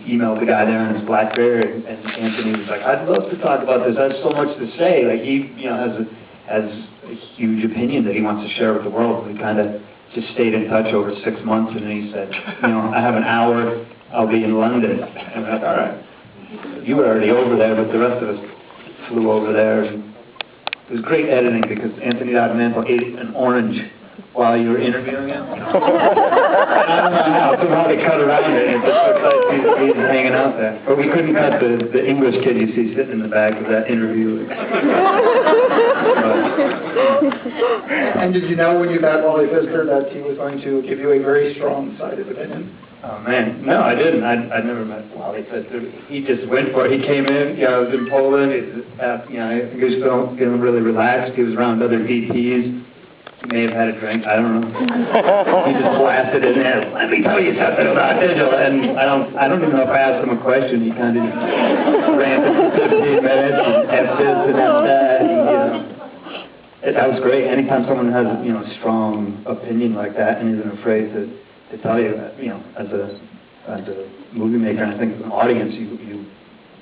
emailed the guy there on his BlackBerry, and Anthony was like, "I'd love to talk about this. I have so much to say." Like he, has a huge opinion that he wants to share with the world. We kind of just stayed in touch over 6 months, and then he said, "I have an hour. I'll be in London." And we're like, "All right." You were already over there, but the rest of us flew over there. And it was great editing because Anthony Mantle ate an orange while you were interviewing him. I don't know how, somehow they cut around it, and it just looks like he's hanging out there. But we couldn't cut the English kid you see sitting in the back of that interview. And did you know when you met Wally Pfister that he was going to give you a very strong-sided opinion? Oh man, no, I didn't. I'd never met Wally Pfister. He just went for it. He came in, I was in Poland. I think he was feeling really relaxed. He was around other VPs. He may have had a drink. I don't know. He just blasted in there. "Let me tell you something about digital." And I don't even know if I asked him a question. He kind of just ranted for 15 minutes and F this and F that. That was great. Anytime someone has a strong opinion like that and isn't afraid to tell you, as a movie maker, and I think as an audience, you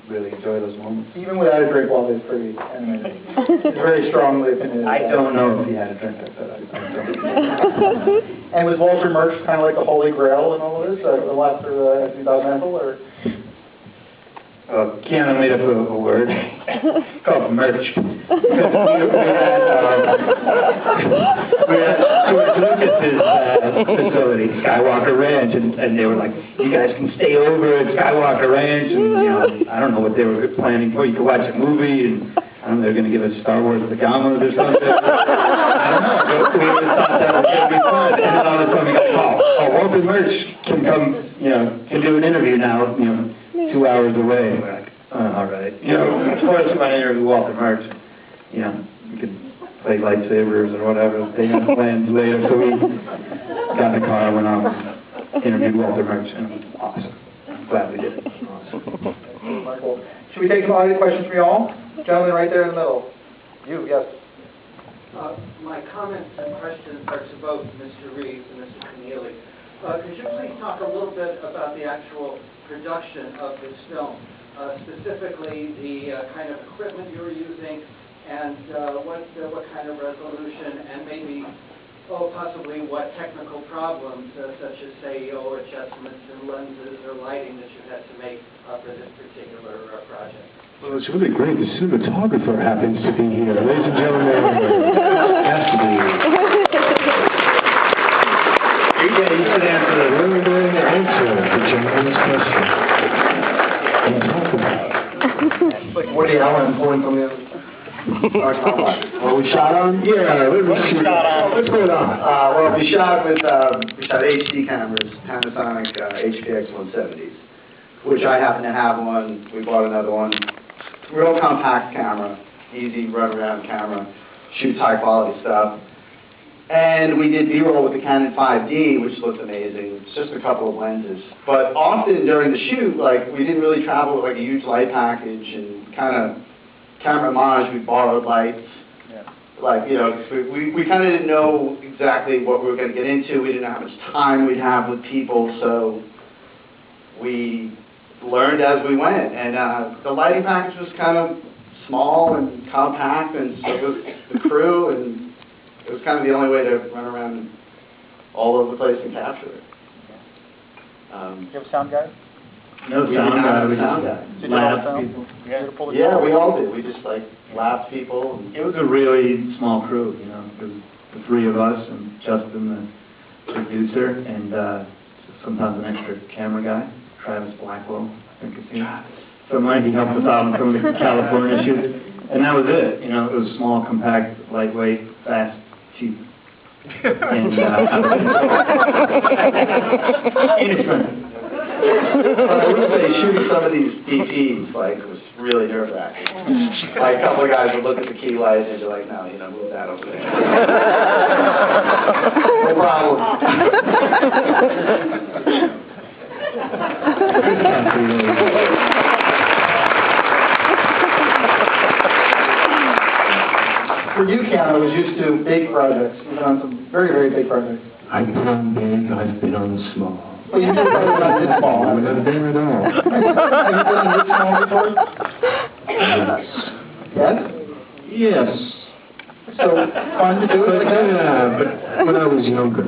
really enjoy those moments. Even without a drink, Wally is pretty animated. He's very strongly opinionated. I don't know if he had a drink. I don't. And was Walter Murch kind of like the holy grail in all of this, after Anthony Mantle, or? Keanu made up a word called merch. We had George Lucas's facility, Skywalker Ranch, and they were like, "You guys can stay over at Skywalker Ranch," and I don't know what they were planning for. You could watch a movie, and I don't know, they're going to give us Star Wars The Gammas or something. I don't know, but we always thought that was going to be fun, and then all of a sudden we got a call. "Oh, Walter Murch can come, can do an interview now, 2 hours away." And we're like, "Oh, all right." Of course, when I interview Walter Murch, we could play lightsabers or whatever. They had plans later, so we got in the car, went off, interviewed Walter Murch, and it was awesome. I'm glad we did it. Awesome. Michael, should we take some audience questions from you all? Gentleman right there in the middle. You, yes. My comments and questions are to both Mr. Reeves and Mr. Keneally. Could you please talk a little bit about the actual production of this film, specifically the kind of equipment you were using, and what kind of resolution, and maybe, possibly what technical problems, such as, say, adjustments in lenses or lighting that you had to make for this particular project? Well, it's really great. The cinematographer happens to be here. Ladies and gentlemen, has to be here. Yeah, you should answer that. We're going to answer the gentleman's question. And talk about it. It's like Woody Allen pulling from the other. Well, we shot on? Yeah, let's shot on. What's going on? Well, we shot HD cameras, Panasonic HPX 170s, which I happen to have one. We bought another one. Real compact camera, easy run-around camera, shoots high-quality stuff. And we did B-roll with the Canon 5D, which looks amazing. It's just a couple of lenses. But often during the shoot, we didn't really travel with a huge light package and kind of camera homage. We borrowed lights. Yeah. We kind of didn't know exactly what we were going to get into. We didn't know how much time we'd have with people, so we learned as we went. And the lighting package was kind of small and compact, and so was the crew, and it was kind of the only way to run around all over the place and capture it. Do you have a sound guy? No sound guy. We just laughed people. Yeah, we all did. We just laughed people. It was a really small crew, It was the three of us and Justin, the producer, and sometimes an extra camera guy, Travis Blackwell, I think is here. Somewhere he helped us out on some of the California shoots, and that was it. It was small, compact, lightweight, fast, cheap, and inexpensive. I would say shooting some of these DPs was really nerve-wracking. A couple of guys would look at the key light and they're like, "No, move that over there." No problem. For you, Keanu, was used to big projects. You've been on some very, very big projects. I've been on big, I've been on small. Well, you never thought about this small. I'm not there at all. Have you been this small before? Yes? Yes. So, fun to do it like that? Yeah, but when I was younger.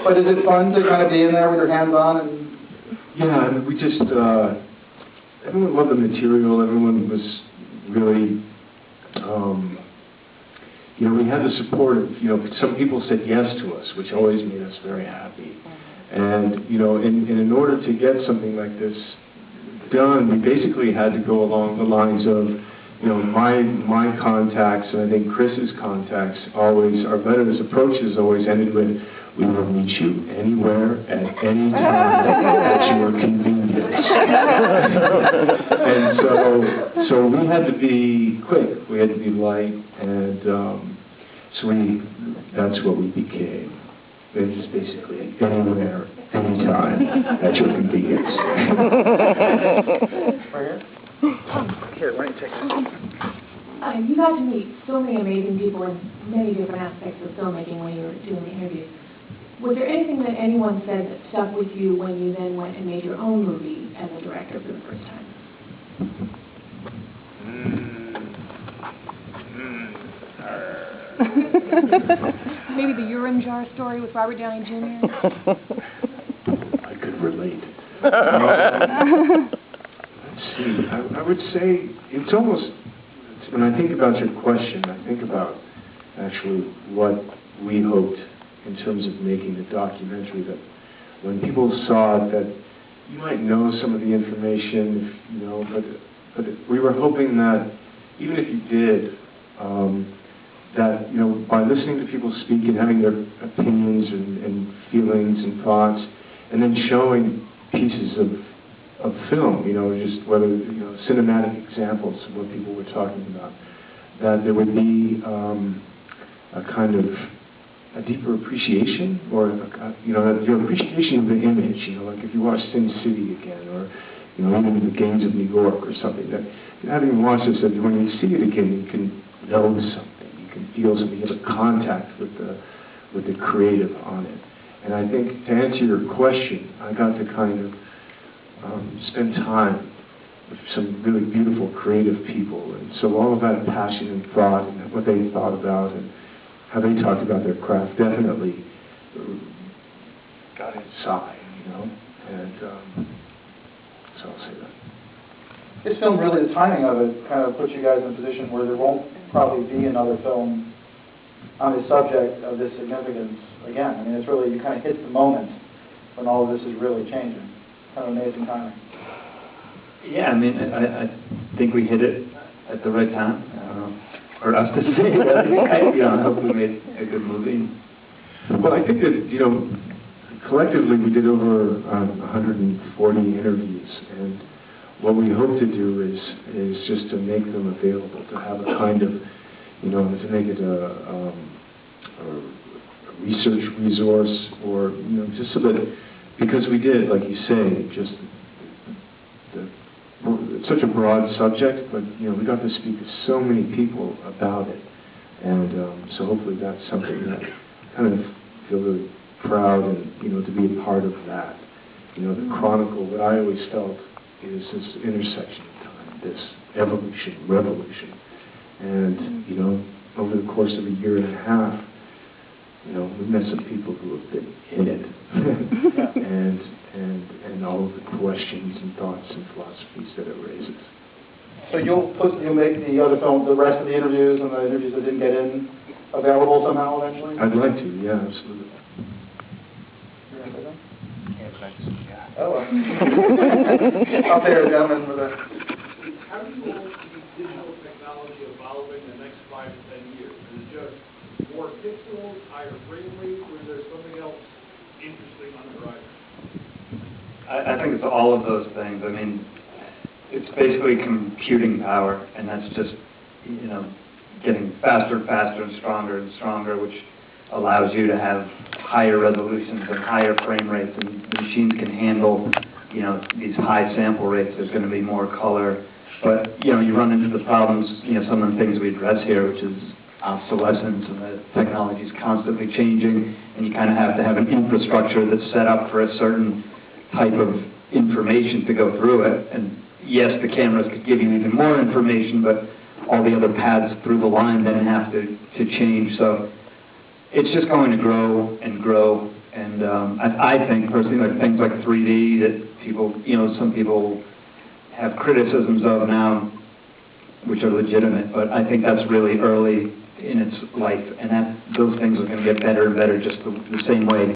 But is it fun to kind of be in there with your hands on and... Yeah, and we just, everyone loved the material, everyone was really, you know, we had the support of, you know, some people said yes to us, which always made us very happy. And, you know, in order to get something like this done, we basically had to go along the lines of, you know, my contacts, and I think Chris's contacts always, our letters approaches always ended with, we will meet you anywhere at any time at your convenience. And so we had to be quick, we had to be light, and that's what we became. It's just basically anywhere, anytime at your convenience. Right here? Here, why don't you take this? You got to meet so many amazing people in many different aspects of filmmaking when you were doing the interviews. Was there anything that anyone said that stuck with you when you then went and made your own movie as a director for the first time? Maybe the urine jar story with Robert Downey Jr.? I could relate. Let's see, I would say it's almost, when I think about your question, I think about actually what we hoped in terms of making the documentary, that when people saw it, that you might know some of the information, you know, but we were hoping that even if you did, that, you know, by listening to people speak and having their opinions and feelings and thoughts, and then showing pieces of film, you know, just whether, you know, cinematic examples of what people were talking about, that there would be a kind of a deeper appreciation, or you know, your appreciation of the image. You know, like if you watch Sin City again, or you know, even the Gangs of New York or something. That having watched this, that when you see it again, you can know something, you can feel something, you have a contact with the creative on it. And I think to answer your question, I got to kind of spend time with some really beautiful creative people, and so all of that passion and thought and what they thought about and how they talked about their craft definitely got inside, you know, and so I'll say that. This film, really, the timing of it kind of puts you guys in a position where there won't probably be another film on the subject of this significance again. I mean, it's really, you kind of hit the moment when all of this is really changing. Kind of amazing timing. Yeah, I mean, I think we hit it at the right time. For us to say that, you know, I hope we made a good movie. Well, I think that, you know, collectively we did over 140 interviews, and what we hope to do is just to make them available, to have a kind of, you know, to make it a research resource, or, you know, just so that, because we did, like you say, just it's such a broad subject, but, you know, we got to speak to so many people about it, and so hopefully that's something that kind of feel really proud, and, you know, to be a part of that. You know, the chronicle, what I always felt is this intersection of time, this evolution, revolution, and, you know, over the course of a year and a half, you know, we've met some people who have been in it, and all of the questions and thoughts and philosophies that it raises. So you'll make the other film, the rest of the interviews and the interviews that didn't get in, available somehow eventually? I'd like to, yeah, absolutely. Oh, well. I'll pay a gentleman for that. How do you see digital technology evolving in the next 5 to 10 years? Is it just more pixels, higher frame rate, or is there something else interesting on the horizon? I think it's all of those things. I mean, it's basically computing power, and that's just, you know, getting faster and stronger, which allows you to have higher resolutions and higher frame rates, and the machines can handle, you know, these high sample rates. There's going to be more color, but, you know, you run into the problems, you know, some of the things we address here, which is obsolescence and the technology is constantly changing, and you kind of have to have an infrastructure that's set up for a certain type of information to go through it. And yes, the cameras could give you even more information, but all the other paths through the line then have to change. So it's just going to grow and grow. And I think personally, like things like 3D that people, some people have criticisms of now, which are legitimate, but I think that's really early in its life, and those things are going to get better and better just the same way